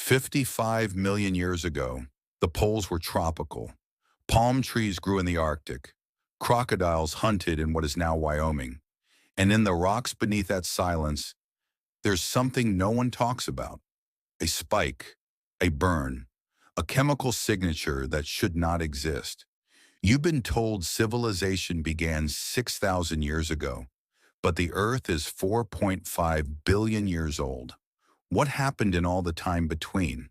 55 million years ago, the poles were tropical. Palm trees grew in the Arctic. Crocodiles hunted in what is now Wyoming. And in the rocks beneath that silence, there's something no one talks about. A spike, a burn, a chemical signature that should not exist. You've been told civilization began 6,000 years ago, but the Earth is 4.5 billion years old. What happened in all the time between?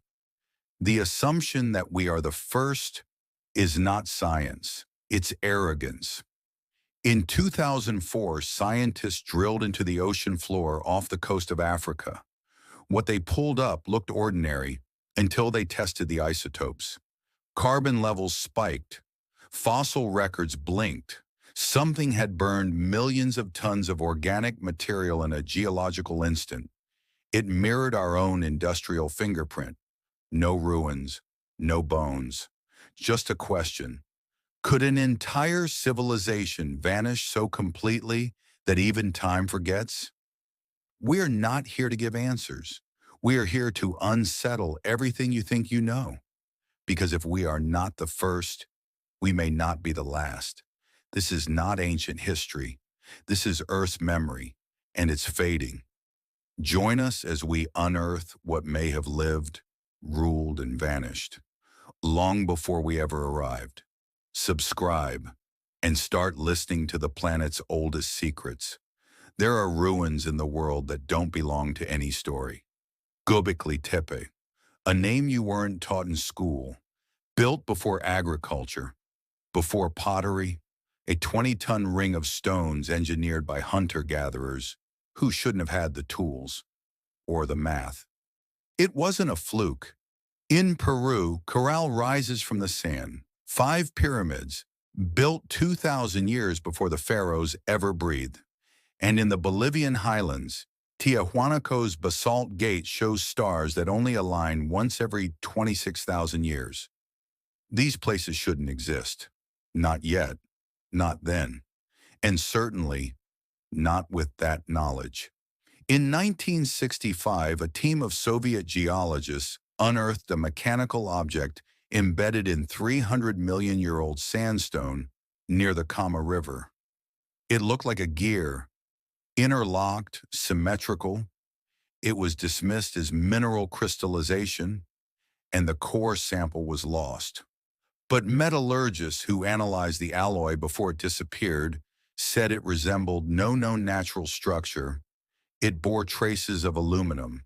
The assumption that we are the first is not science, it's arrogance. In 2004, scientists drilled into the ocean floor off the coast of Africa. What they pulled up looked ordinary until they tested the isotopes. Carbon levels spiked. Fossil records blinked. Something had burned millions of tons of organic material in a geological instant. It mirrored our own industrial fingerprint. No ruins, no bones. Just a question. Could an entire civilization vanish so completely that even time forgets? We are not here to give answers. We are here to unsettle everything you think you know. Because if we are not the first, we may not be the last. This is not ancient history. This is Earth's memory, and it's fading. Join us as we unearth what may have lived, ruled, and vanished, long before we ever arrived. Subscribe, and start listening to the planet's oldest secrets. There are ruins in the world that don't belong to any story. Göbekli Tepe, a name you weren't taught in school, built before agriculture, before pottery, a 20-ton ring of stones engineered by hunter-gatherers who shouldn't have had the tools or the math. It wasn't a fluke. In Peru, corral rises from the sand. 5 pyramids, built 2,000 years before the pharaohs ever breathed. And in the Bolivian highlands, Tiahuanaco's basalt gate shows stars that only align once every 26,000 years. These places shouldn't exist. Not yet, not then, and certainly not with that knowledge. In 1965, a team of Soviet geologists unearthed a mechanical object embedded in 300-million-year-old sandstone near the Kama River. It looked like a gear, interlocked, symmetrical. It was dismissed as mineral crystallization, and the core sample was lost. But metallurgists who analyzed the alloy before it disappeared said it resembled no known natural structure. It bore traces of aluminum,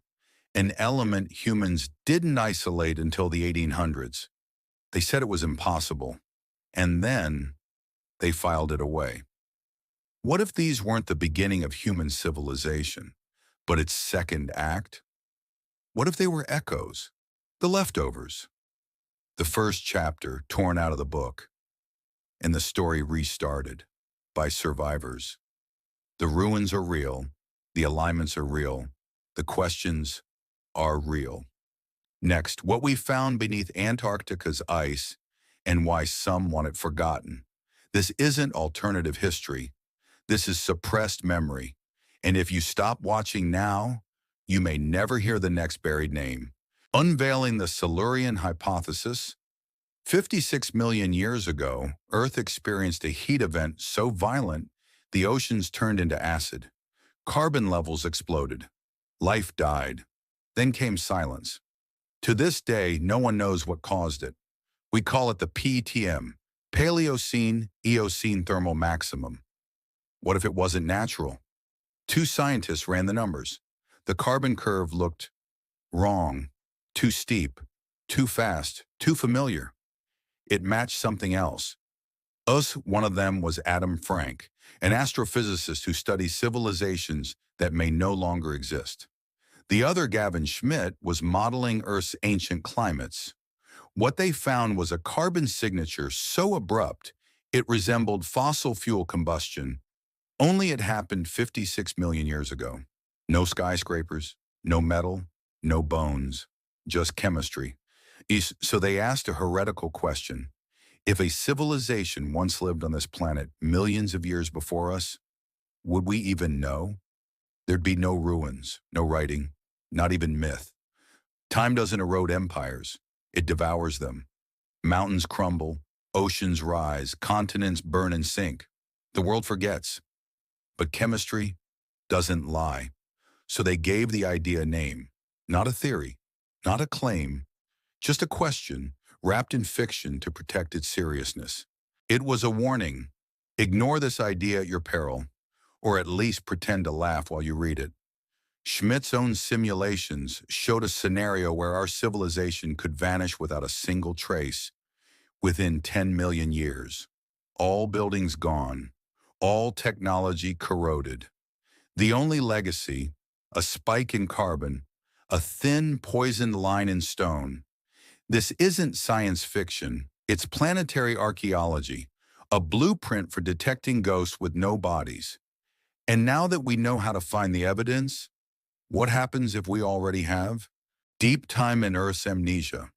an element humans didn't isolate until the 1800s. They said it was impossible, and then they filed it away. What if these weren't the beginning of human civilization, but its second act? What if they were echoes, the leftovers? The first chapter torn out of the book, and the story restarted by survivors. The ruins are real, the alignments are real, the questions are real. Next, what we found beneath Antarctica's ice and why some want it forgotten. This isn't alternative history. This is suppressed memory. And if you stop watching now, you may never hear the next buried name. Unveiling the Silurian Hypothesis. 56 million years ago, Earth experienced a heat event so violent, the oceans turned into acid. Carbon levels exploded. Life died. Then came silence. To this day, no one knows what caused it. We call it the PTM, Paleocene-Eocene Thermal Maximum. What if it wasn't natural? 2 scientists ran the numbers. The carbon curve looked wrong, too steep, too fast, too familiar. It matched something else. One of them was Adam Frank, an astrophysicist who studies civilizations that may no longer exist. The other, Gavin Schmidt, was modeling Earth's ancient climates. What they found was a carbon signature so abrupt it resembled fossil fuel combustion, only it happened 56 million years ago. No skyscrapers, no metal, no bones, just chemistry. So they asked a heretical question. If a civilization once lived on this planet millions of years before us, would we even know? There'd be no ruins, no writing, not even myth. Time doesn't erode empires, it devours them. Mountains crumble, oceans rise, continents burn and sink. The world forgets, but chemistry doesn't lie. So they gave the idea a name, not a theory, not a claim, just a question wrapped in fiction to protect its seriousness. It was a warning. Ignore this idea at your peril, or at least pretend to laugh while you read it. Schmidt's own simulations showed a scenario where our civilization could vanish without a single trace within 10 million years. All buildings gone, all technology corroded. The only legacy, a spike in carbon, a thin, poisoned line in stone. This isn't science fiction, it's planetary archaeology, a blueprint for detecting ghosts with no bodies. And now that we know how to find the evidence, what happens if we already have? Deep time in Earth's amnesia.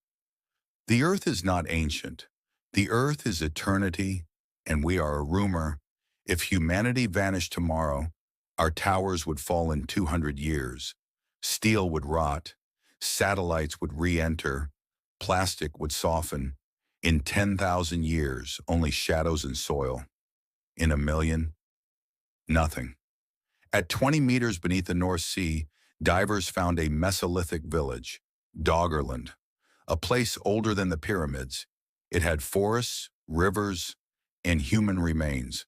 The Earth is not ancient. The Earth is eternity, and we are a rumor. If humanity vanished tomorrow, our towers would fall in 200 years. Steel would rot. Satellites would re-enter. Plastic would soften. In 10,000 years, only shadows and soil. In a million, nothing. At 20 meters beneath the North Sea, divers found a Mesolithic village, Doggerland, a place older than the pyramids. It had forests, rivers, and human remains.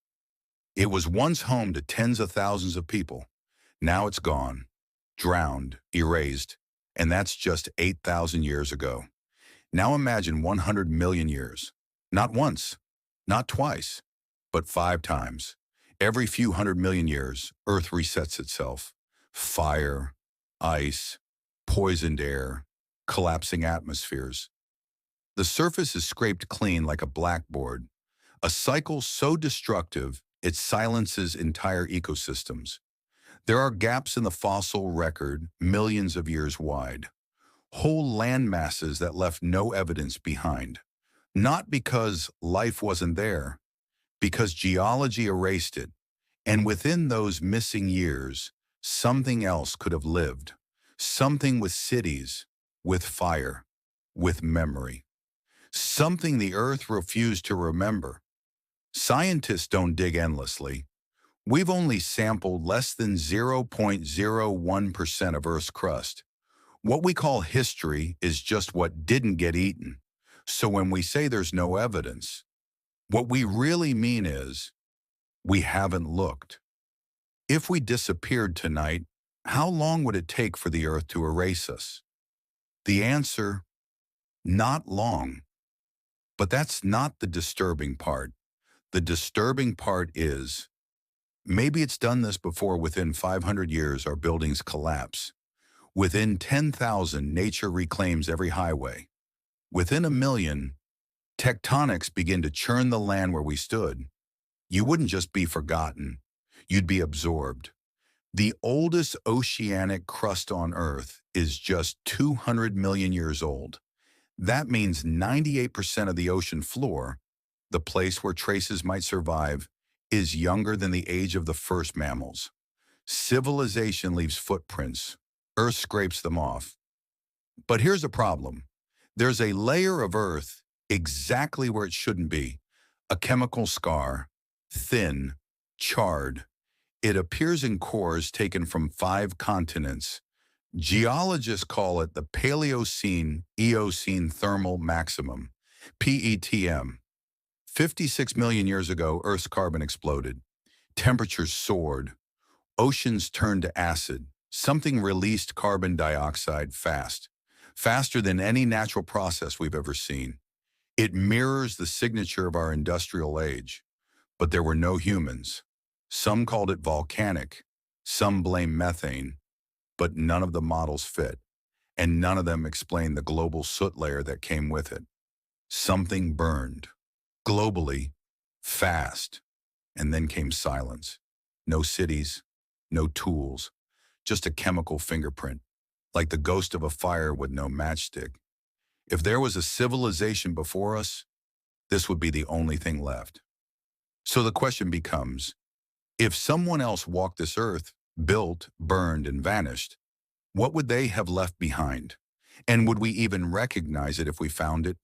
It was once home to tens of thousands of people. Now it's gone, drowned, erased, and that's just 8,000 years ago. Now imagine 100 million years. Not once, not twice, but 5 times. Every few 100 million years, Earth resets itself. Fire, ice, poisoned air, collapsing atmospheres. The surface is scraped clean like a blackboard, a cycle so destructive it silences entire ecosystems. There are gaps in the fossil record millions of years wide, whole land masses that left no evidence behind. Not because life wasn't there, because geology erased it, and within those missing years, something else could have lived. Something with cities, with fire, with memory. Something the Earth refused to remember. Scientists don't dig endlessly. We've only sampled less than 0.01% of Earth's crust. What we call history is just what didn't get eaten. So when we say there's no evidence, what we really mean is we haven't looked. If we disappeared tonight, how long would it take for the Earth to erase us? The answer, not long. But that's not the disturbing part. The disturbing part is, maybe it's done this before. Within 500 years, our buildings collapse. Within 10,000, nature reclaims every highway. Within a million, tectonics begin to churn the land where we stood. You wouldn't just be forgotten, you'd be absorbed. The oldest oceanic crust on Earth is just 200 million years old. That means 98% of the ocean floor, the place where traces might survive, is younger than the age of the first mammals. Civilization leaves footprints. Earth scrapes them off. But here's the problem. There's a layer of Earth exactly where it shouldn't be. A chemical scar, thin, charred. It appears in cores taken from 5 continents. Geologists call it the Paleocene-Eocene Thermal Maximum, PETM. 56 million years ago, Earth's carbon exploded. Temperatures soared. Oceans turned to acid. Something released carbon dioxide fast, faster than any natural process we've ever seen. It mirrors the signature of our industrial age. But there were no humans. Some called it volcanic. Some blame methane. But none of the models fit. And none of them explain the global soot layer that came with it. Something burned. Globally, fast. And then came silence. No cities, no tools, just a chemical fingerprint, like the ghost of a fire with no matchstick. If there was a civilization before us, this would be the only thing left. So the question becomes, if someone else walked this Earth, built, burned, and vanished, what would they have left behind? And would we even recognize it if we found it?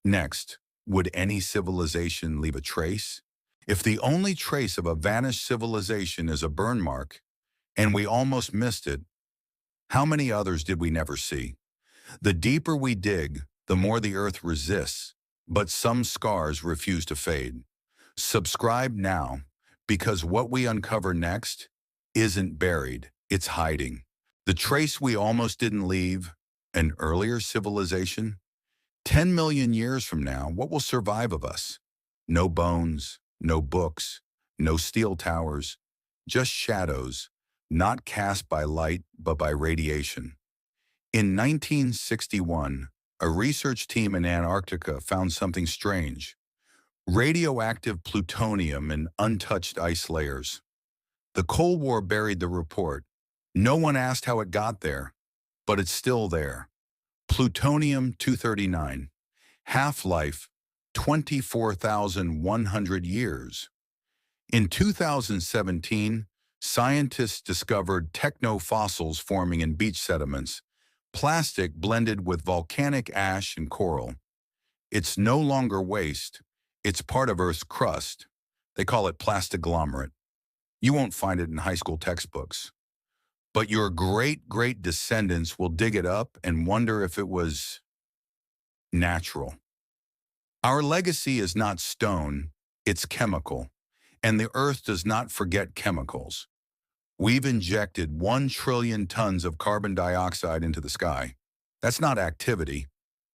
Next, would any civilization leave a trace? If the only trace of a vanished civilization is a burn mark, and we almost missed it, how many others did we never see? The deeper we dig, the more the Earth resists, but some scars refuse to fade. Subscribe now, because what we uncover next isn't buried, it's hiding. The trace we almost didn't leave, an earlier civilization? 10 million years from now, what will survive of us? No bones, no books, no steel towers, just shadows, not cast by light but by radiation. In 1961, a research team in Antarctica found something strange: radioactive plutonium in untouched ice layers. The Cold War buried the report. No one asked how it got there, but it's still there. Plutonium-239, half-life 24,100 years. In 2017, scientists discovered technofossils forming in beach sediments, plastic blended with volcanic ash and coral. It's no longer waste, it's part of Earth's crust. They call it plastiglomerate. You won't find it in high school textbooks. But your great-great descendants will dig it up and wonder if it was natural. Our legacy is not stone, it's chemical, and the Earth does not forget chemicals. We've injected 1 trillion tons of carbon dioxide into the sky. That's not activity,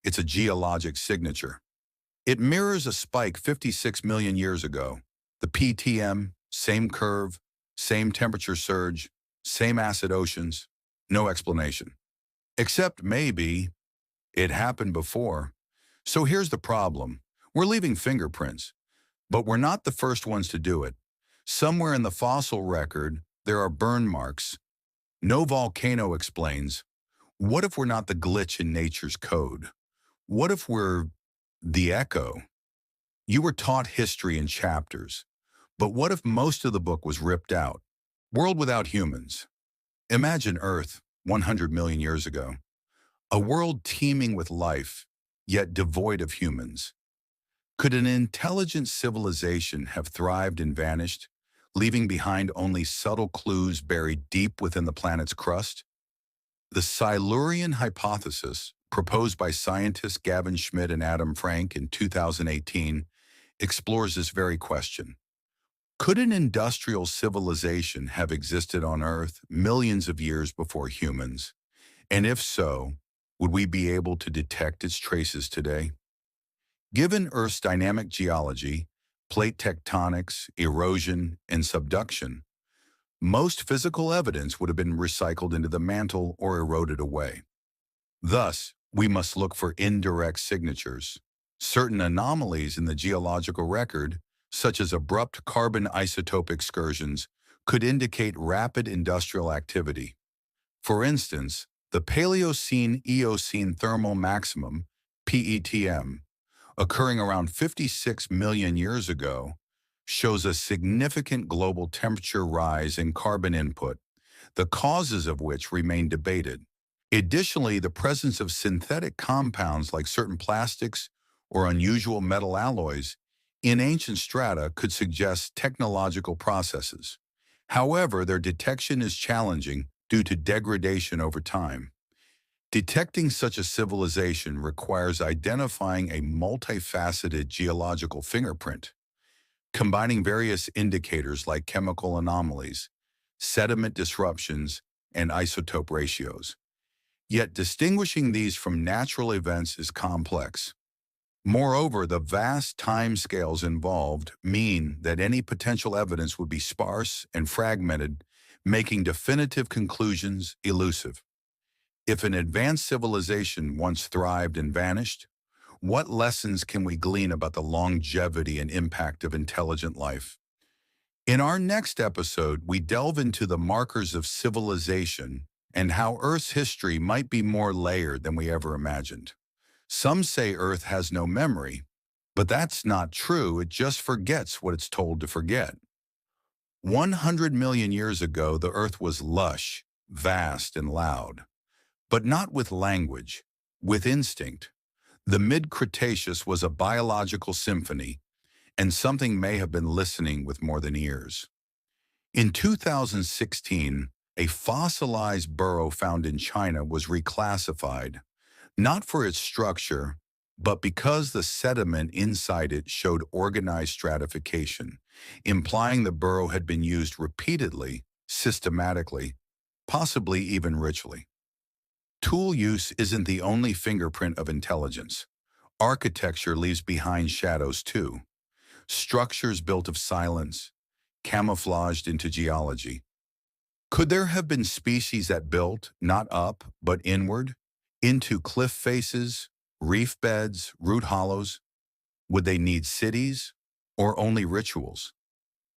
it's a geologic signature. It mirrors a spike 56 million years ago. The PTM, same curve, same temperature surge, same acid oceans, no explanation. Except maybe it happened before. So here's the problem. We're leaving fingerprints, but we're not the first ones to do it. Somewhere in the fossil record, there are burn marks. No volcano explains. What if we're not the glitch in nature's code? What if we're the echo? You were taught history in chapters, but what if most of the book was ripped out? World without humans. Imagine Earth 100 million years ago. A world teeming with life, yet devoid of humans. Could an intelligent civilization have thrived and vanished, leaving behind only subtle clues buried deep within the planet's crust? The Silurian Hypothesis, proposed by scientists Gavin, Schmidt, and Adam Frank in 2018, explores this very question. Could an industrial civilization have existed on Earth millions of years before humans? And if so, would we be able to detect its traces today? Given Earth's dynamic geology, plate tectonics, erosion, and subduction, most physical evidence would have been recycled into the mantle or eroded away. Thus, we must look for indirect signatures. Certain anomalies in the geological record, such as abrupt carbon isotope excursions, could indicate rapid industrial activity. For instance, the Paleocene-Eocene Thermal Maximum, PETM, occurring around 56 million years ago, shows a significant global temperature rise in carbon input, the causes of which remain debated. Additionally, the presence of synthetic compounds like certain plastics or unusual metal alloys in ancient strata could suggest technological processes. However, their detection is challenging due to degradation over time. Detecting such a civilization requires identifying a multifaceted geological fingerprint, combining various indicators like chemical anomalies, sediment disruptions, and isotope ratios. Yet distinguishing these from natural events is complex. Moreover, the vast timescales involved mean that any potential evidence would be sparse and fragmented, making definitive conclusions elusive. If an advanced civilization once thrived and vanished, what lessons can we glean about the longevity and impact of intelligent life? In our next episode, we delve into the markers of civilization and how Earth's history might be more layered than we ever imagined. Some say Earth has no memory, but that's not true. It just forgets what it's told to forget. 100 million years ago, the Earth was lush, vast, and loud. but not with language, with instinct. The mid-Cretaceous was a biological symphony, and something may have been listening with more than ears. In 2016, a fossilized burrow found in China was reclassified, not for its structure, but because the sediment inside it showed organized stratification, implying the burrow had been used repeatedly, systematically, possibly even ritually. Tool use isn't the only fingerprint of intelligence. Architecture leaves behind shadows too. Structures built of silence, camouflaged into geology. Could there have been species that built, not up, but inward, into cliff faces, reef beds, root hollows? Would they need cities, or only rituals?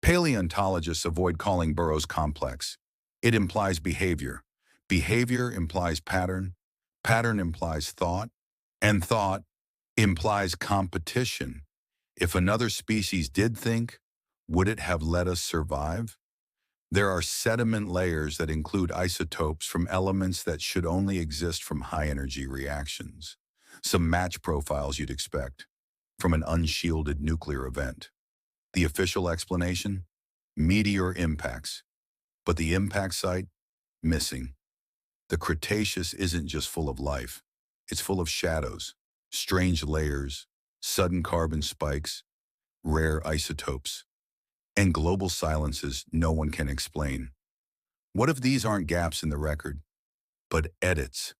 Paleontologists avoid calling burrows complex. It implies behavior. Behavior implies pattern. Pattern implies thought. And thought implies competition. If another species did think, would it have let us survive? There are sediment layers that include isotopes from elements that should only exist from high-energy reactions. Some match profiles you'd expect from an unshielded nuclear event. The official explanation? Meteor impacts. But the impact site? Missing. The Cretaceous isn't just full of life. It's full of shadows, strange layers, sudden carbon spikes, rare isotopes, and global silences no one can explain. What if these aren't gaps in the record, but edits?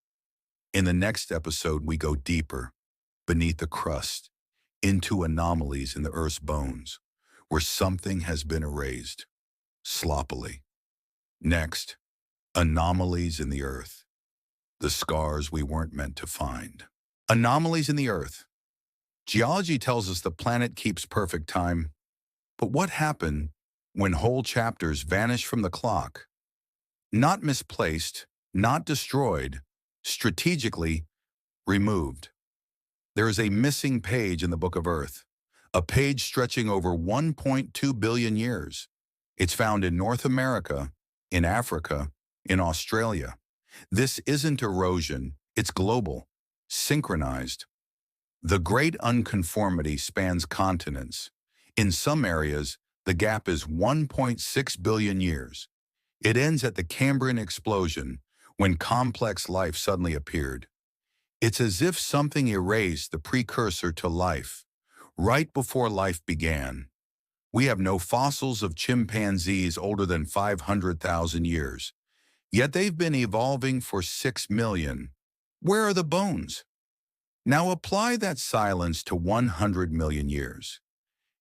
In the next episode, we go deeper, beneath the crust, into anomalies in the Earth's bones, where something has been erased, sloppily. Next, anomalies in the Earth, the scars we weren't meant to find. Anomalies in the Earth. Geology tells us the planet keeps perfect time, but what happened when whole chapters vanish from the clock? Not misplaced, not destroyed, strategically removed. There is a missing page in the Book of Earth, a page stretching over 1.2 billion years. It's found in North America, in Africa, in Australia. This isn't erosion, it's global, synchronized. The Great Unconformity spans continents. In some areas, the gap is 1.6 billion years. It ends at the Cambrian explosion, when complex life suddenly appeared. It's as if something erased the precursor to life, right before life began. We have no fossils of chimpanzees older than 500,000 years, yet they've been evolving for 6 million. Where are the bones? Now apply that silence to 100 million years.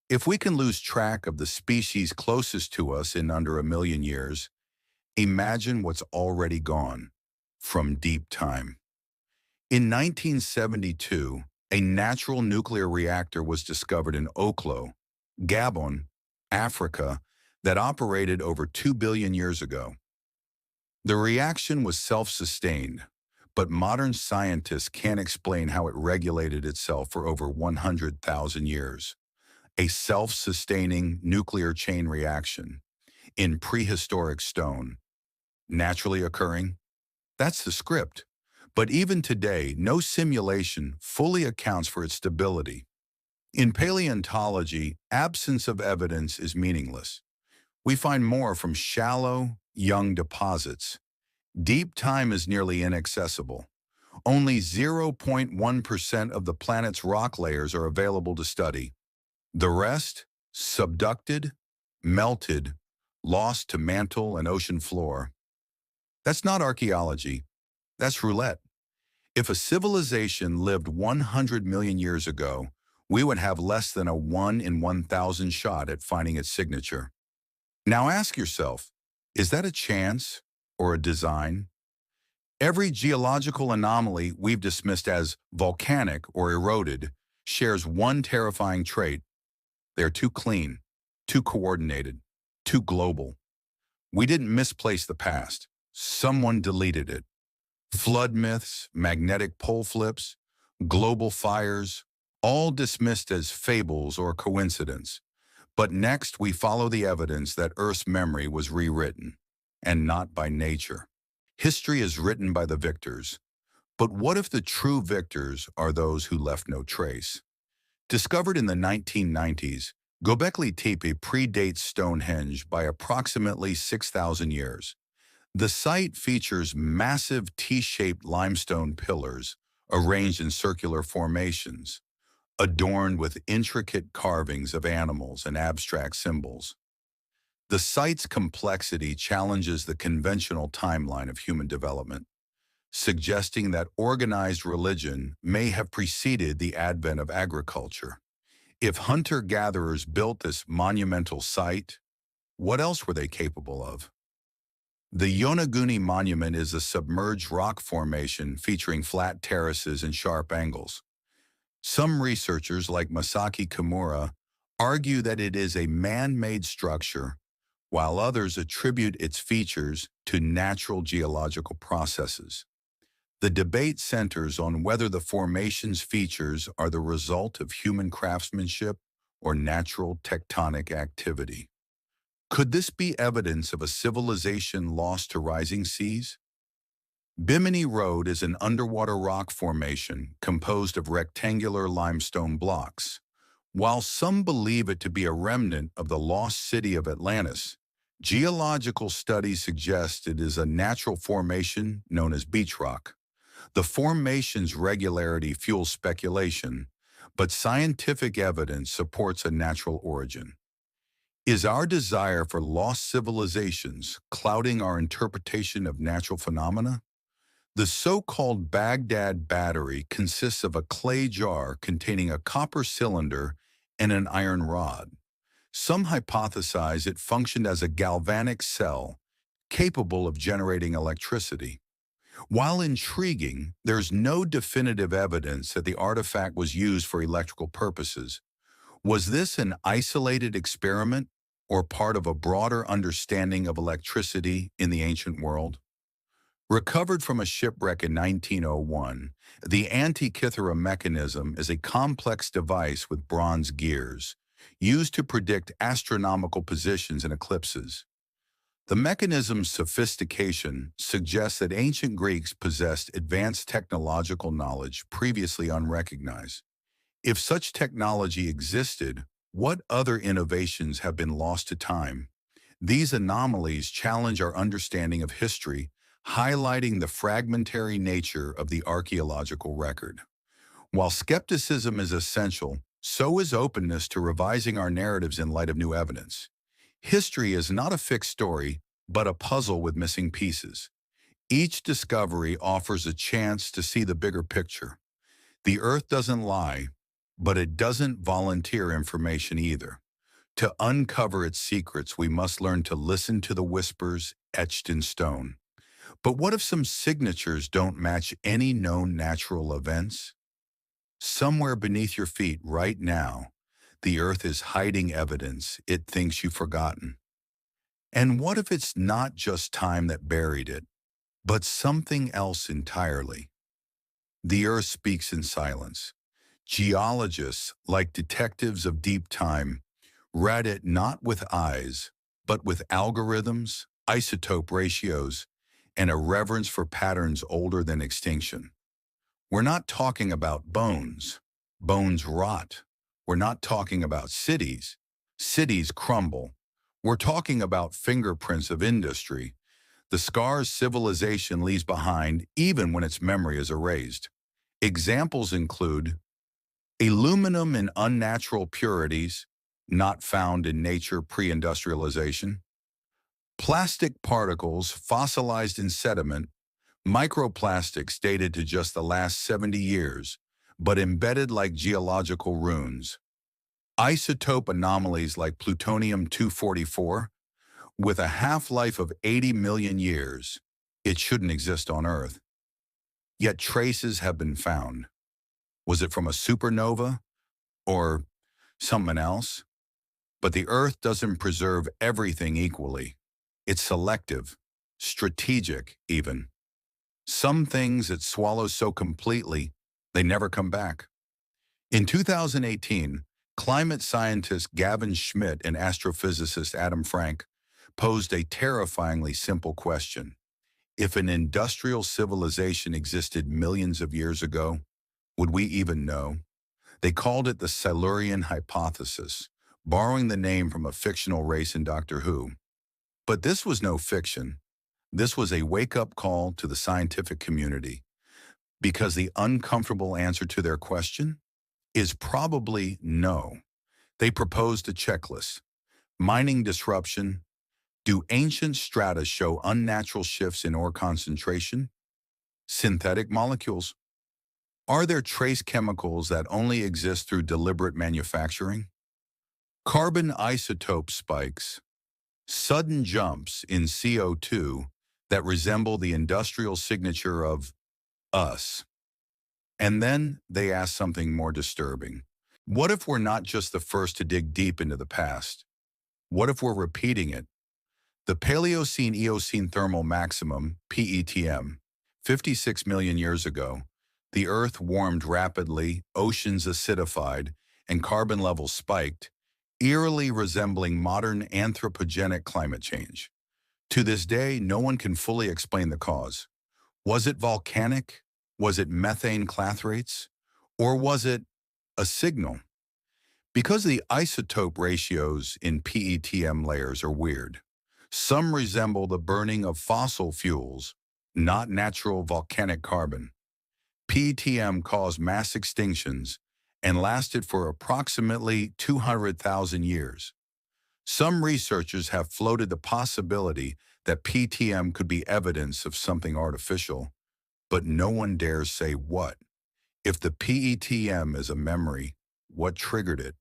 If we can lose track of the species closest to us in under 1 million years, imagine what's already gone from deep time. In 1972, a natural nuclear reactor was discovered in Oklo, Gabon, Africa, that operated over 2 billion years ago. The reaction was self-sustained, but modern scientists can't explain how it regulated itself for over 100,000 years. A self-sustaining nuclear chain reaction in prehistoric stone, naturally occurring? That's the script. But even today, no simulation fully accounts for its stability. In paleontology, absence of evidence is meaningless. We find more from shallow, young deposits. Deep time is nearly inaccessible. Only 0.1% of the planet's rock layers are available to study. The rest, subducted, melted, lost to mantle and ocean floor. That's not archaeology. That's roulette. If a civilization lived 100 million years ago, we would have less than a 1 in 1,000 shot at finding its signature. Now ask yourself, is that a chance or a design? Every geological anomaly we've dismissed as volcanic or eroded shares one terrifying trait. They're too clean, too coordinated, too global. We didn't misplace the past. Someone deleted it. Flood myths, magnetic pole flips, global fires, all dismissed as fables or coincidence. But next, we follow the evidence that Earth's memory was rewritten, and not by nature. History is written by the victors. But what if the true victors are those who left no trace? Discovered in the 1990s, Göbekli Tepe predates Stonehenge by approximately 6,000 years. The site features massive T-shaped limestone pillars arranged in circular formations, adorned with intricate carvings of animals and abstract symbols. The site's complexity challenges the conventional timeline of human development, suggesting that organized religion may have preceded the advent of agriculture. If hunter-gatherers built this monumental site, what else were they capable of? The Yonaguni Monument is a submerged rock formation featuring flat terraces and sharp angles. Some researchers, like Masaki Kimura, argue that it is a man-made structure, while others attribute its features to natural geological processes. The debate centers on whether the formation's features are the result of human craftsmanship or natural tectonic activity. Could this be evidence of a civilization lost to rising seas? Bimini Road is an underwater rock formation composed of rectangular limestone blocks. While some believe it to be a remnant of the lost city of Atlantis, geological studies suggest it is a natural formation known as beach rock. The formation's regularity fuels speculation, but scientific evidence supports a natural origin. Is our desire for lost civilizations clouding our interpretation of natural phenomena? The so-called Baghdad battery consists of a clay jar containing a copper cylinder and an iron rod. Some hypothesize it functioned as a galvanic cell capable of generating electricity. While intriguing, there's no definitive evidence that the artifact was used for electrical purposes. Was this an isolated experiment or part of a broader understanding of electricity in the ancient world? Recovered from a shipwreck in 1901, the Antikythera Mechanism is a complex device with bronze gears, used to predict astronomical positions and eclipses. The mechanism's sophistication suggests that ancient Greeks possessed advanced technological knowledge previously unrecognized. If such technology existed, what other innovations have been lost to time? These anomalies challenge our understanding of history, highlighting the fragmentary nature of the archaeological record. While skepticism is essential, so is openness to revising our narratives in light of new evidence. History is not a fixed story, but a puzzle with missing pieces. Each discovery offers a chance to see the bigger picture. The Earth doesn't lie, but it doesn't volunteer information either. To uncover its secrets, we must learn to listen to the whispers etched in stone. But what if some signatures don't match any known natural events? Somewhere beneath your feet right now, the Earth is hiding evidence it thinks you've forgotten. And what if it's not just time that buried it, but something else entirely? The Earth speaks in silence. Geologists, like detectives of deep time, read it not with eyes, but with algorithms, isotope ratios, and a reverence for patterns older than extinction. We're not talking about bones. Bones rot. We're not talking about cities. Cities crumble. We're talking about fingerprints of industry, the scars civilization leaves behind even when its memory is erased. Examples include aluminum in unnatural purities, not found in nature pre-industrialization, plastic particles fossilized in sediment, microplastics dated to just the last 70 years, but embedded like geological runes, isotope anomalies like plutonium-244, with a half-life of 80 million years. It shouldn't exist on Earth. Yet traces have been found. Was it from a supernova or something else? But the Earth doesn't preserve everything equally. It's selective, strategic even. Some things it swallows so completely, they never come back. In 2018, climate scientist Gavin Schmidt and astrophysicist Adam Frank posed a terrifyingly simple question. If an industrial civilization existed millions of years ago, would we even know? They called it the Silurian Hypothesis, borrowing the name from a fictional race in Doctor Who. But this was no fiction. This was a wake-up call to the scientific community, because the uncomfortable answer to their question is probably no. They proposed a checklist. Mining disruption. Do ancient strata show unnatural shifts in ore concentration? Synthetic molecules. Are there trace chemicals that only exist through deliberate manufacturing? Carbon isotope spikes. Sudden jumps in CO2 that resemble the industrial signature of us. And then they ask something more disturbing. What if we're not just the first to dig deep into the past? What if we're repeating it? The Paleocene-Eocene Thermal Maximum, PETM, 56 million years ago, the Earth warmed rapidly, oceans acidified, and carbon levels spiked, eerily resembling modern anthropogenic climate change. To this day, no one can fully explain the cause. Was it volcanic? Was it methane clathrates? Or was it a signal? Because the isotope ratios in PETM layers are weird. Some resemble the burning of fossil fuels, not natural volcanic carbon. PETM caused mass extinctions and lasted for approximately 200,000 years. Some researchers have floated the possibility that PETM could be evidence of something artificial, but no one dares say what. If the PETM is a memory, what triggered it,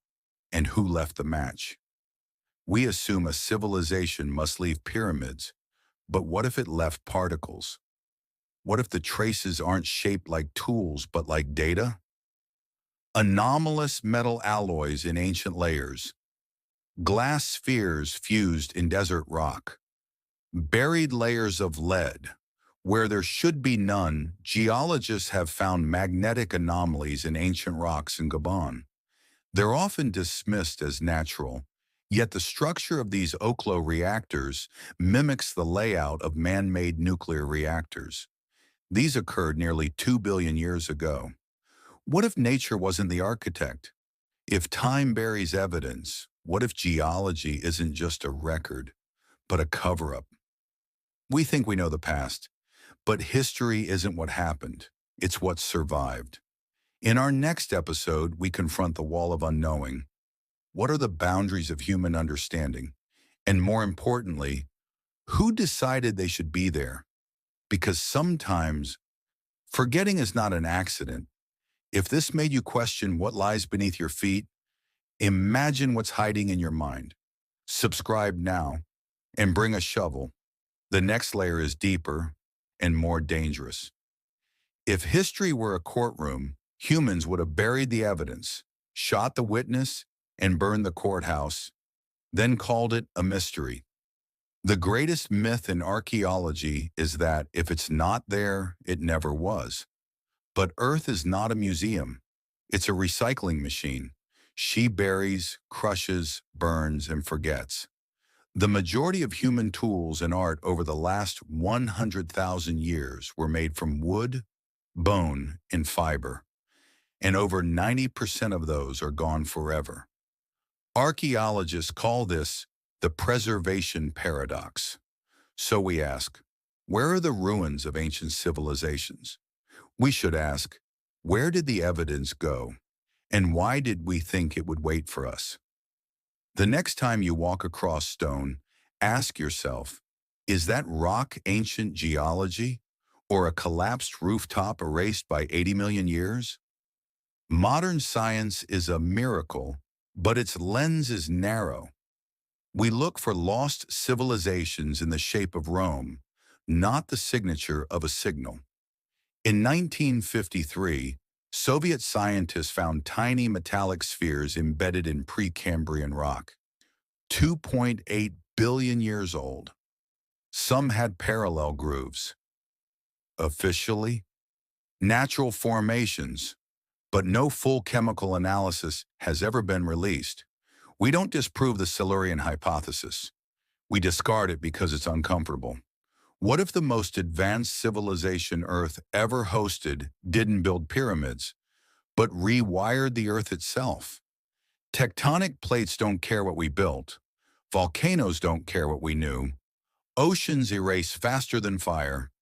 and who left the match? We assume a civilization must leave pyramids, but what if it left particles? What if the traces aren't shaped like tools but like data? Anomalous metal alloys in ancient layers, glass spheres fused in desert rock, buried layers of lead. Where there should be none, geologists have found magnetic anomalies in ancient rocks in Gabon. They're often dismissed as natural, yet the structure of these Oklo reactors mimics the layout of man-made nuclear reactors. These occurred nearly 2 billion years ago. What if nature wasn't the architect? If time buries evidence, what if geology isn't just a record, but a cover-up? We think we know the past, but history isn't what happened, it's what survived. In our next episode, we confront the wall of unknowing. What are the boundaries of human understanding? And more importantly, who decided they should be there? Because sometimes forgetting is not an accident. If this made you question what lies beneath your feet, imagine what's hiding in your mind. Subscribe now and bring a shovel. The next layer is deeper and more dangerous. If history were a courtroom, humans would have buried the evidence, shot the witness, and burned the courthouse, then called it a mystery. The greatest myth in archaeology is that if it's not there, it never was. But Earth is not a museum. It's a recycling machine. She buries, crushes, burns, and forgets. The majority of human tools and art over the last 100,000 years were made from wood, bone, and fiber. And over 90% of those are gone forever. Archaeologists call this the preservation paradox. So we ask, where are the ruins of ancient civilizations? We should ask, where did the evidence go? And why did we think it would wait for us? The next time you walk across stone, ask yourself, is that rock ancient geology or a collapsed rooftop erased by 80 million years? Modern science is a miracle, but its lens is narrow. We look for lost civilizations in the shape of Rome, not the signature of a signal. In 1953, Soviet scientists found tiny metallic spheres embedded in Precambrian rock, 2.8 billion years old. Some had parallel grooves. Officially, natural formations, but no full chemical analysis has ever been released. We don't disprove the Silurian hypothesis. We discard it because it's uncomfortable. What if the most advanced civilization Earth ever hosted didn't build pyramids, but rewired the Earth itself? Tectonic plates don't care what we built. Volcanoes don't care what we knew. Oceans erase faster than fire.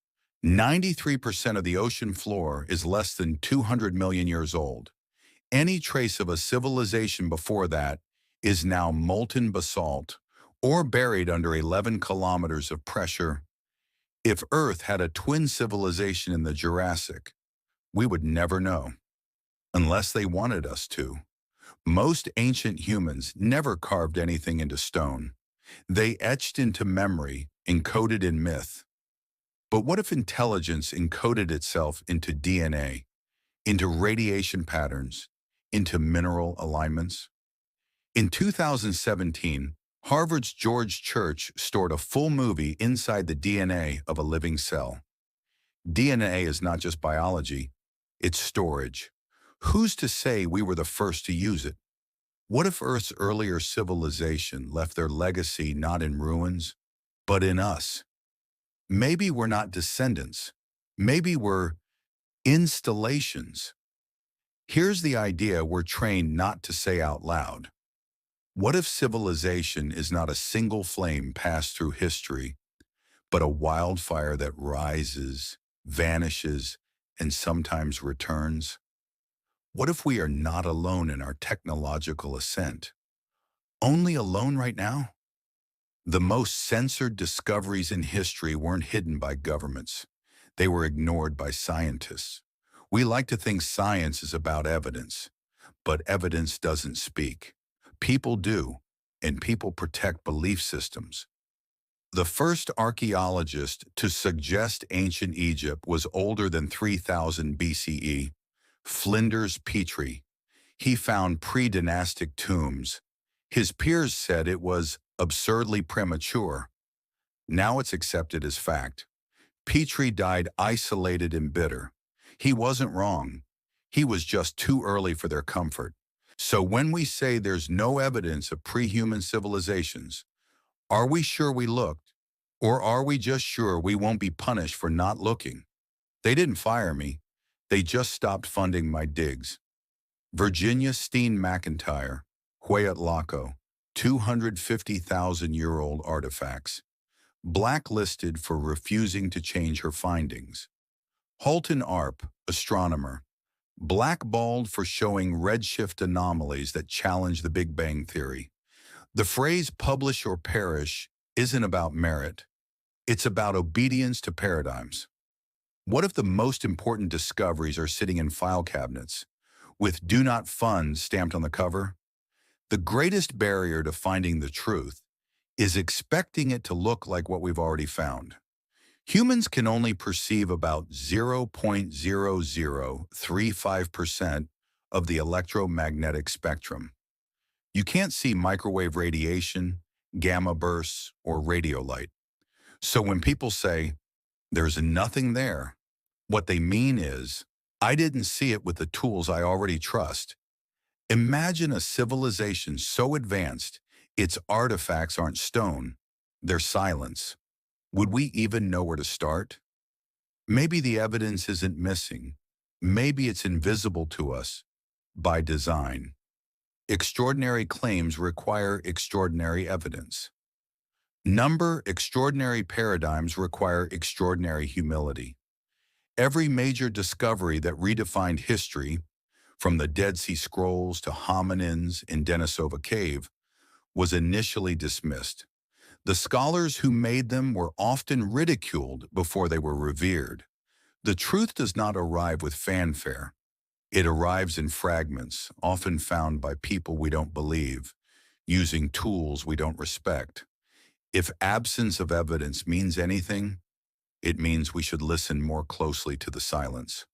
93% of the ocean floor is less than 200 million years old. Any trace of a civilization before that is now molten basalt or buried under 11 kilometers of pressure. If Earth had a twin civilization in the Jurassic, we would never know, unless they wanted us to. Most ancient humans never carved anything into stone. They etched into memory, encoded in myth. But what if intelligence encoded itself into DNA, into radiation patterns, into mineral alignments? In 2017, Harvard's George Church stored a full movie inside the DNA of a living cell. DNA is not just biology, it's storage. Who's to say we were the first to use it? What if Earth's earlier civilization left their legacy not in ruins, but in us? Maybe we're not descendants. Maybe we're installations. Here's the idea we're trained not to say out loud. What if civilization is not a single flame passed through history, but a wildfire that rises, vanishes, and sometimes returns? What if we are not alone in our technological ascent? Only alone right now? The most censored discoveries in history weren't hidden by governments. They were ignored by scientists. We like to think science is about evidence, but evidence doesn't speak. People do, and people protect belief systems. The first archaeologist to suggest ancient Egypt was older than 3000 BCE, Flinders Petrie. He found pre-dynastic tombs. His peers said it was absurdly premature. Now it's accepted as fact. Petrie died isolated and bitter. He wasn't wrong. He was just too early for their comfort. So when we say there's no evidence of pre-human civilizations, are we sure we looked? Or are we just sure we won't be punished for not looking? They didn't fire me. They just stopped funding my digs. Virginia Steen McIntyre, Huayatlaco, 250,000-year-old artifacts, blacklisted for refusing to change her findings. Halton Arp, astronomer, blackballed for showing redshift anomalies that challenge the Big Bang Theory. The phrase publish or perish isn't about merit. It's about obedience to paradigms. What if the most important discoveries are sitting in file cabinets, with "Do Not Fund" stamped on the cover? The greatest barrier to finding the truth is expecting it to look like what we've already found. Humans can only perceive about 0.0035% of the electromagnetic spectrum. You can't see microwave radiation, gamma bursts, or radio light. So when people say, "There's nothing there," what they mean is, I didn't see it with the tools I already trust. Imagine a civilization so advanced, its artifacts aren't stone, they're silence. Would we even know where to start? Maybe the evidence isn't missing. Maybe it's invisible to us by design. Extraordinary claims require extraordinary evidence. Extraordinary paradigms require extraordinary humility. Every major discovery that redefined history, from the Dead Sea Scrolls to hominins in Denisova Cave, was initially dismissed. The scholars who made them were often ridiculed before they were revered. The truth does not arrive with fanfare. It arrives in fragments, often found by people we don't believe, using tools we don't respect. If absence of evidence means anything, it means we should listen more closely to the silence.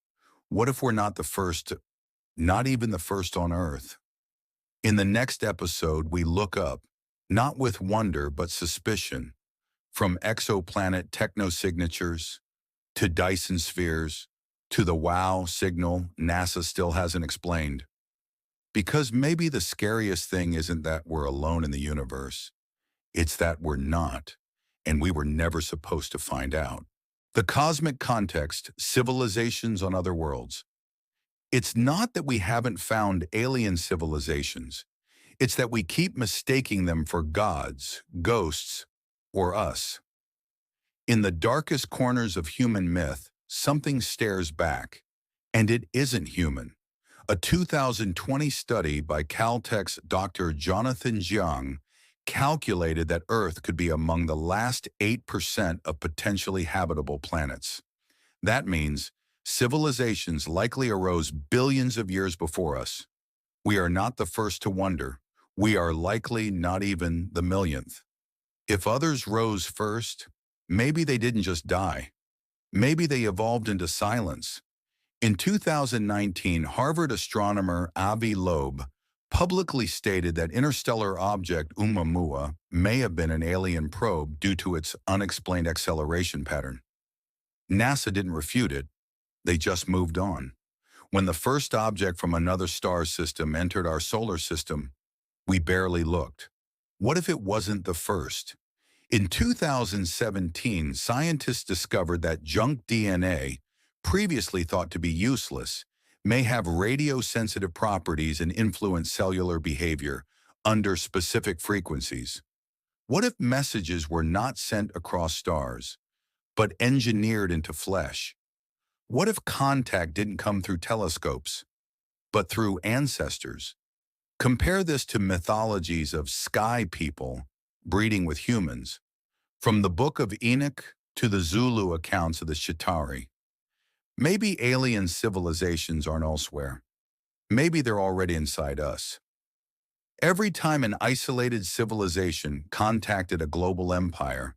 What if we're not the first, not even the first on Earth? In the next episode, we look up, not with wonder but suspicion, from exoplanet technosignatures to Dyson spheres to the wow signal NASA still hasn't explained. Because maybe the scariest thing isn't that we're alone in the universe, it's that we're not. and we were never supposed to find out. The cosmic context, civilizations on other worlds. It's not that we haven't found alien civilizations. It's that we keep mistaking them for gods, ghosts, or us. In the darkest corners of human myth, something stares back, and it isn't human. A 2020 study by Caltech's Dr. Jonathan Jiang calculated that Earth could be among the last 8% of potentially habitable planets. That means civilizations likely arose billions of years before us. We are not the first to wonder. We are likely not even the millionth. If others rose first, maybe they didn't just die. Maybe they evolved into silence. In 2019, Harvard astronomer Avi Loeb publicly stated that interstellar object Oumuamua may have been an alien probe due to its unexplained acceleration pattern. NASA didn't refute it, they just moved on. When the first object from another star system entered our solar system, we barely looked. What if it wasn't the first? In 2017, scientists discovered that junk DNA, previously thought to be useless, may have radio-sensitive properties and influence cellular behavior under specific frequencies. What if messages were not sent across stars, but engineered into flesh? What if contact didn't come through telescopes, but through ancestors? Compare this to mythologies of sky people breeding with humans, from the Book of Enoch to the Zulu accounts of the Chitauri. Maybe alien civilizations aren't elsewhere. Maybe they're already inside us. Every time an isolated civilization contacted a global empire,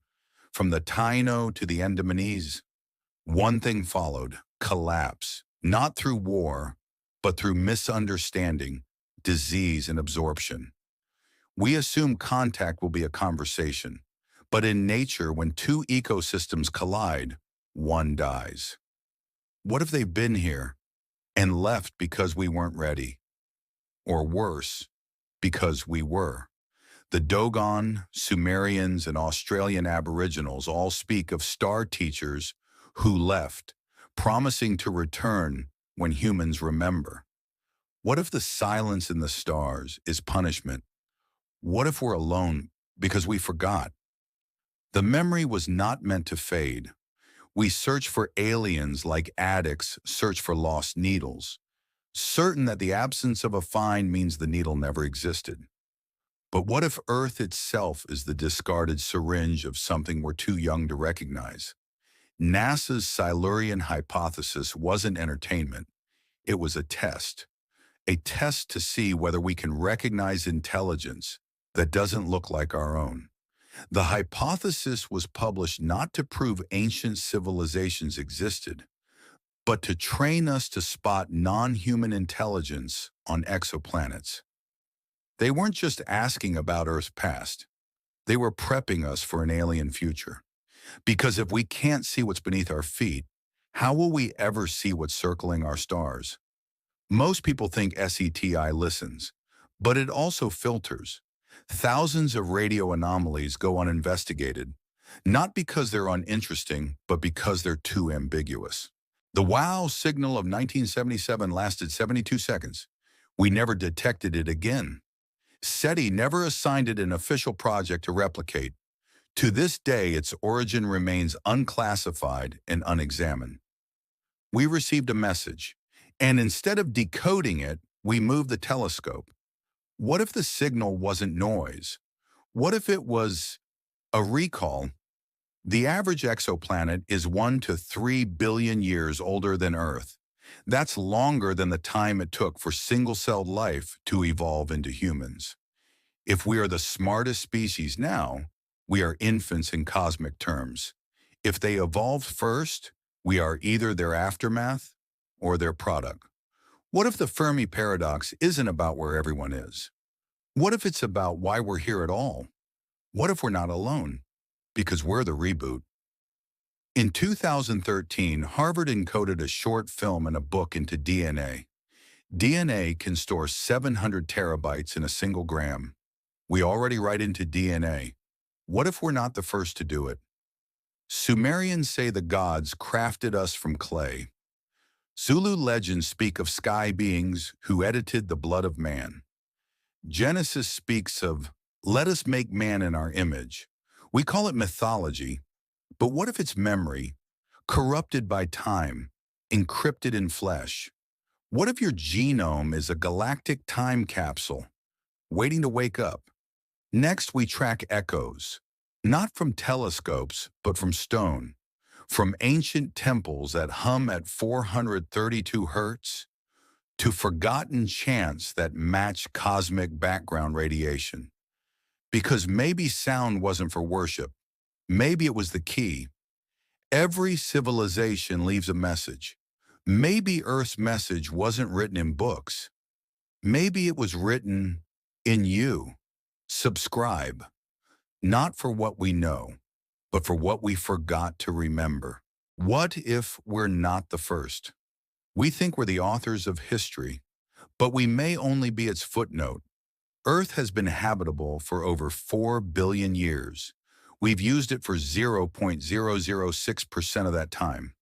from the Taino to the Andamanese, one thing followed: collapse, not through war, but through misunderstanding, disease, and absorption. We assume contact will be a conversation, but in nature, when two ecosystems collide, one dies. What if they've been here and left because we weren't ready? Or worse, because we were. The Dogon, Sumerians, and Australian Aboriginals all speak of star teachers who left, promising to return when humans remember. What if the silence in the stars is punishment? What if we're alone because we forgot? The memory was not meant to fade. We search for aliens like addicts search for lost needles, certain that the absence of a find means the needle never existed. But what if Earth itself is the discarded syringe of something we're too young to recognize? NASA's Silurian Hypothesis wasn't entertainment. It was a test to see whether we can recognize intelligence that doesn't look like our own. The hypothesis was published not to prove ancient civilizations existed, but to train us to spot non-human intelligence on exoplanets. They weren't just asking about Earth's past. They were prepping us for an alien future. Because if we can't see what's beneath our feet, how will we ever see what's circling our stars? Most people think SETI listens, but it also filters. Thousands of radio anomalies go uninvestigated, not because they're uninteresting, but because they're too ambiguous. The WOW signal of 1977 lasted 72 seconds. We never detected it again. SETI never assigned it an official project to replicate. To this day, its origin remains unclassified and unexamined. We received a message, and instead of decoding it, we moved the telescope. What if the signal wasn't noise? What if it was a recall? The average exoplanet is 1 to 3 billion years older than Earth. That's longer than the time it took for single-celled life to evolve into humans. If we are the smartest species now, we are infants in cosmic terms. If they evolved first, we are either their aftermath or their product. What if the Fermi paradox isn't about where everyone is? What if it's about why we're here at all? What if we're not alone? Because we're the reboot. In 2013, Harvard encoded a short film and a book into DNA. DNA can store 700 terabytes in a single gram. We already write into DNA. What if we're not the first to do it? Sumerians say the gods crafted us from clay. Zulu legends speak of sky beings who edited the blood of man. Genesis speaks of, let us make man in our image. We call it mythology, but what if it's memory, corrupted by time, encrypted in flesh? What if your genome is a galactic time capsule, waiting to wake up? Next, we track echoes, not from telescopes, but from stone, from ancient temples that hum at 432 hertz, to forgotten chants that match cosmic background radiation. Because maybe sound wasn't for worship, maybe it was the key. Every civilization leaves a message. Maybe Earth's message wasn't written in books. Maybe it was written in you. Subscribe, not for what we know, but for what we forgot to remember. What if we're not the first? We think we're the authors of history, but we may only be its footnote. Earth has been habitable for over 4 billion years. We've used it for 0.006% of that time.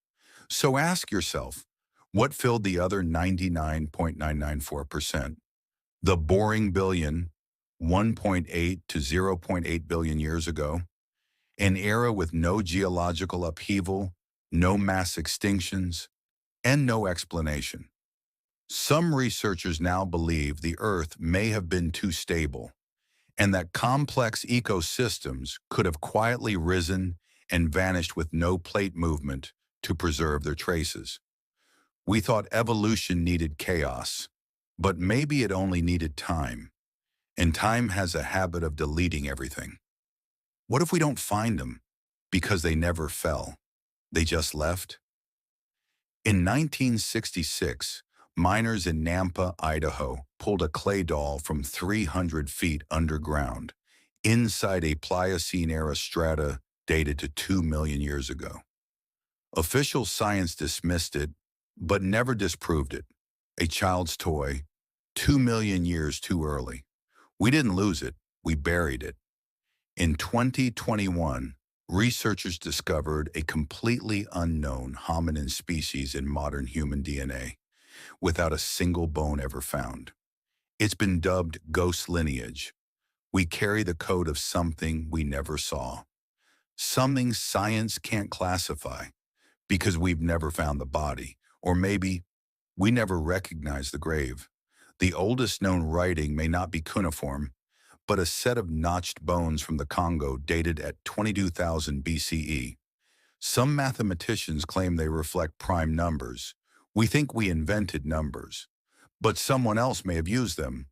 So ask yourself, what filled the other 99.994%? The boring billion, 1.8 to 0.8 billion years ago, an era with no geological upheaval, no mass extinctions, and no explanation. Some researchers now believe the Earth may have been too stable, and that complex ecosystems could have quietly risen and vanished with no plate movement to preserve their traces. We thought evolution needed chaos, but maybe it only needed time, and time has a habit of deleting everything. What if we don't find them because they never fell? They just left? In 1966, miners in Nampa, Idaho, pulled a clay doll from 300 feet underground, inside a Pliocene-era strata dated to 2 million years ago. Official science dismissed it, but never disproved it. A child's toy, 2 million years too early. We didn't lose it, we buried it. In 2021, researchers discovered a completely unknown hominin species in modern human DNA, without a single bone ever found. It's been dubbed ghost lineage. We carry the code of something we never saw, something science can't classify because we've never found the body, or maybe we never recognized the grave. The oldest known writing may not be cuneiform, but a set of notched bones from the Congo dated at 22,000 BCE. Some mathematicians claim they reflect prime numbers. We think we invented numbers, but someone else may have used them,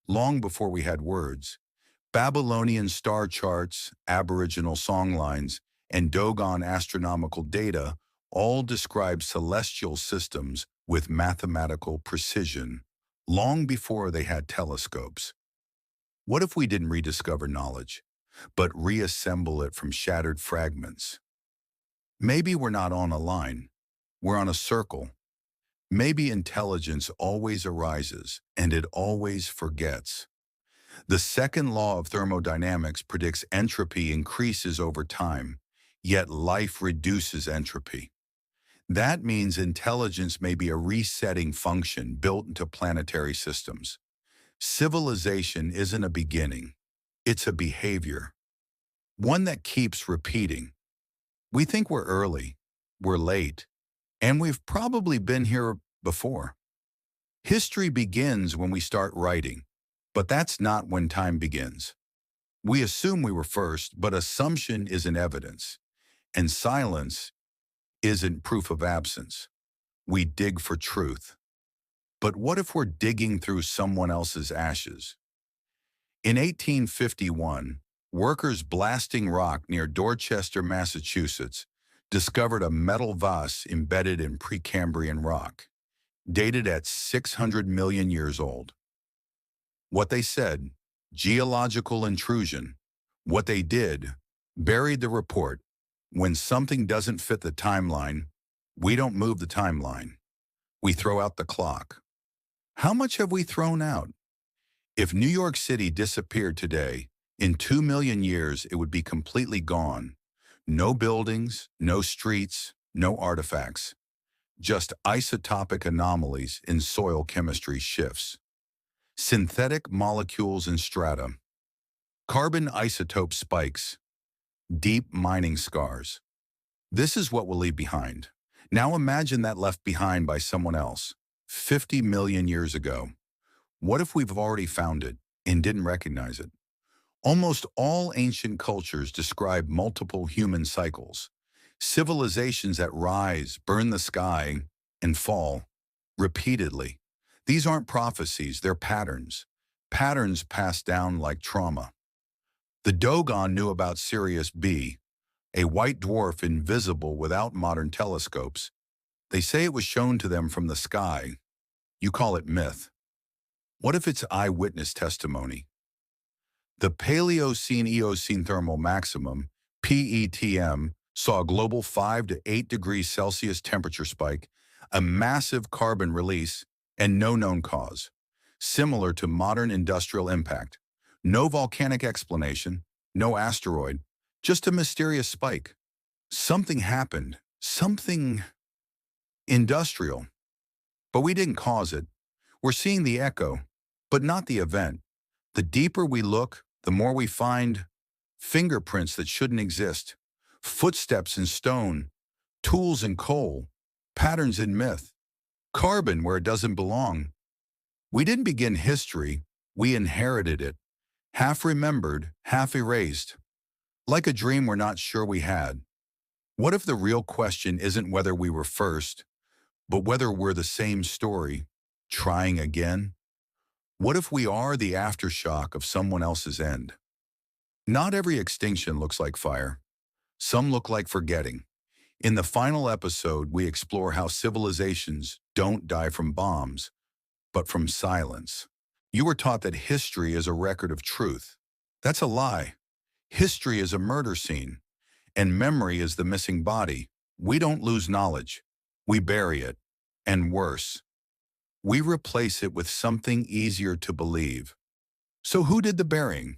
long before we had words. Babylonian star charts, Aboriginal songlines, and Dogon astronomical data all describe celestial systems with mathematical precision, long before they had telescopes. What if we didn't rediscover knowledge, but reassemble it from shattered fragments? Maybe we're not on a line, we're on a circle. Maybe intelligence always arises, and it always forgets. The second law of thermodynamics predicts entropy increases over time, yet life reduces entropy. That means intelligence may be a resetting function built into planetary systems. Civilization isn't a beginning, it's a behavior, one that keeps repeating. We think we're early, we're late, and we've probably been here before. History begins when we start writing, but that's not when time begins. We assume we were first, but assumption isn't evidence, and silence isn't proof of absence. We dig for truth. But what if we're digging through someone else's ashes? In 1851, workers blasting rock near Dorchester, Massachusetts, discovered a metal vase embedded in Precambrian rock, dated at 600 million years old. What they said, geological intrusion. What they did, buried the report. When something doesn't fit the timeline, we don't move the timeline. We throw out the clock. How much have we thrown out? If New York City disappeared today, In 2 million years, it would be completely gone. No buildings, no streets, no artifacts. Just isotopic anomalies in soil chemistry shifts. Synthetic molecules in strata. Carbon isotope spikes. Deep mining scars. This is what we'll leave behind. Now imagine that left behind by someone else, 50 million years ago. What if we've already found it and didn't recognize it? Almost all ancient cultures describe multiple human cycles. Civilizations that rise, burn the sky, and fall repeatedly. These aren't prophecies, they're patterns. Patterns passed down like trauma. The Dogon knew about Sirius B, a white dwarf invisible without modern telescopes. They say it was shown to them from the sky. You call it myth. What if it's eyewitness testimony? The Paleocene-Eocene Thermal Maximum, PETM, saw a global 5 to 8 degrees Celsius temperature spike, a massive carbon release, and no known cause. Similar to modern industrial impact. No volcanic explanation, no asteroid, just a mysterious spike. Something happened, something industrial. But we didn't cause it. We're seeing the echo, but not the event. The deeper we look, the more we find fingerprints that shouldn't exist, footsteps in stone, tools in coal, patterns in myth, carbon where it doesn't belong. We didn't begin history, we inherited it, half remembered, half erased, like a dream we're not sure we had. What if the real question isn't whether we were first, but whether we're the same story, trying again? What if we are the aftershock of someone else's end? Not every extinction looks like fire. Some look like forgetting. In the final episode, we explore how civilizations don't die from bombs, but from silence. You were taught that history is a record of truth. That's a lie. History is a murder scene, and memory is the missing body. We don't lose knowledge. We bury it. And worse, we replace it with something easier to believe. So who did the burying?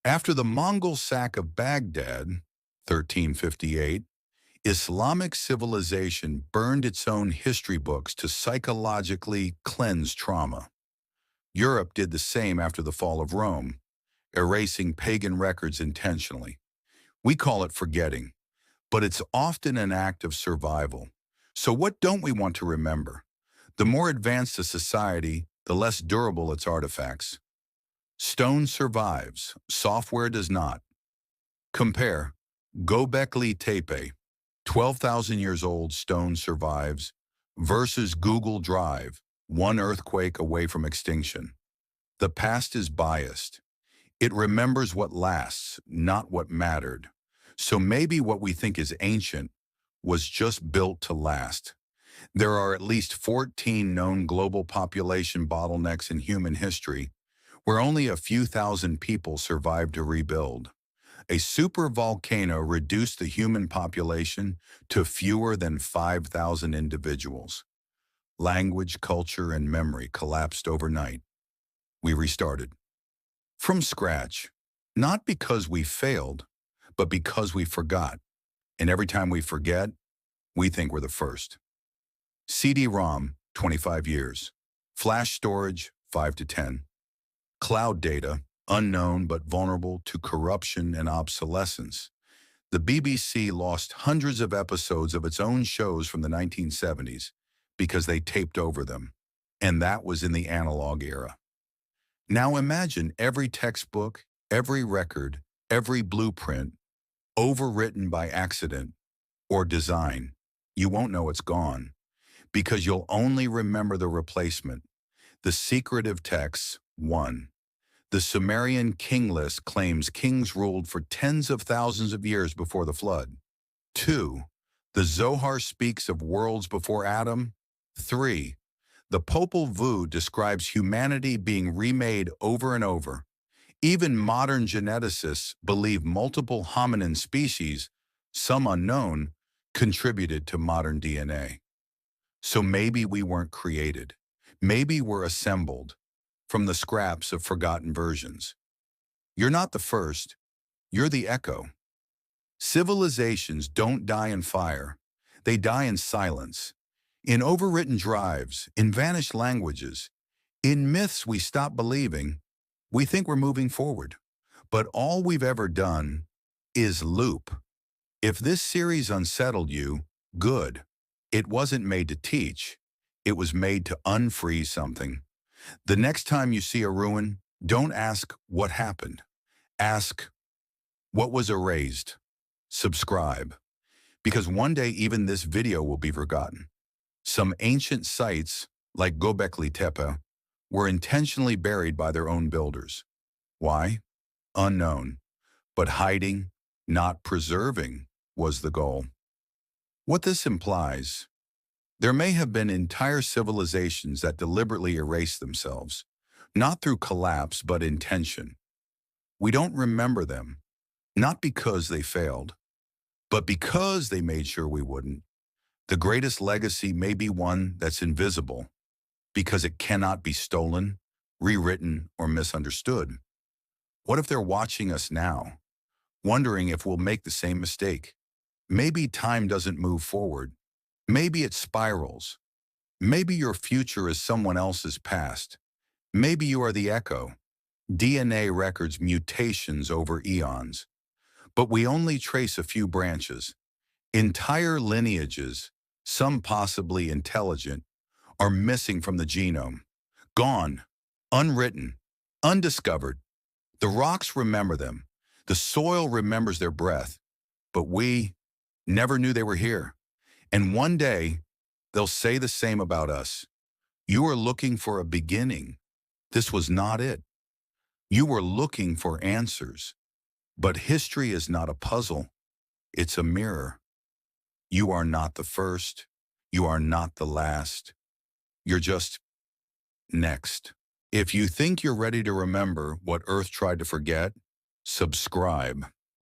After the Mongol sack of Baghdad, 1358, Islamic civilization burned its own history books to psychologically cleanse trauma. Europe did the same after the fall of Rome, erasing pagan records intentionally. We call it forgetting, but it's often an act of survival. So what don't we want to remember? The more advanced a society, the less durable its artifacts. Stone survives, software does not. Compare Göbekli Tepe, 12,000 years old, stone survives, versus Google Drive, one earthquake away from extinction. The past is biased. It remembers what lasts, not what mattered. So maybe what we think is ancient was just built to last. There are at least 14 known global population bottlenecks in human history, where only a few thousand people survived to rebuild. A supervolcano reduced the human population to fewer than 5,000 individuals. Language, culture, and memory collapsed overnight. We restarted. From scratch, not because we failed, but because we forgot. And every time we forget, we think we're the first. CD-ROM, 25 years. Flash storage, 5 to 10. Cloud data, unknown but vulnerable to corruption and obsolescence. The BBC lost hundreds of episodes of its own shows from the 1970s because they taped over them. And that was in the analog era. Now imagine every textbook, every record, every blueprint, overwritten by accident or design. You won't know it's gone, because you'll only remember the replacement. The secretive texts, 1. The Sumerian king list claims kings ruled for tens of thousands of years before the flood. 2. The Zohar speaks of worlds before Adam. 3. The Popol Vuh describes humanity being remade over and over. Even modern geneticists believe multiple hominin species, some unknown, contributed to modern DNA. So maybe we weren't created. Maybe we're assembled from the scraps of forgotten versions. You're not the first, you're the echo. Civilizations don't die in fire. They die in silence. In overwritten drives, in vanished languages, in myths we stop believing. We think we're moving forward. But all we've ever done is loop. If this series unsettled you, good. It wasn't made to teach. It was made to unfreeze something. The next time you see a ruin, don't ask what happened. Ask what was erased. Subscribe. Because one day even this video will be forgotten. Some ancient sites, like Göbekli Tepe, were intentionally buried by their own builders. Why? Unknown. But hiding, not preserving, was the goal. What this implies, there may have been entire civilizations that deliberately erased themselves, not through collapse but intention. We don't remember them, not because they failed, but because they made sure we wouldn't. The greatest legacy may be one that's invisible, because it cannot be stolen, rewritten, or misunderstood. What if they're watching us now, wondering if we'll make the same mistake? Maybe time doesn't move forward. Maybe it spirals. Maybe your future is someone else's past. Maybe you are the echo. DNA records mutations over eons. But we only trace a few branches. Entire lineages, some possibly intelligent, are missing from the genome. Gone, unwritten, undiscovered. The rocks remember them. The soil remembers their breath. But we never knew they were here. And one day, they'll say the same about us. You were looking for a beginning. This was not it. You were looking for answers. But history is not a puzzle. It's a mirror. You are not the first. You are not the last. You're just next. If you think you're ready to remember what Earth tried to forget, subscribe.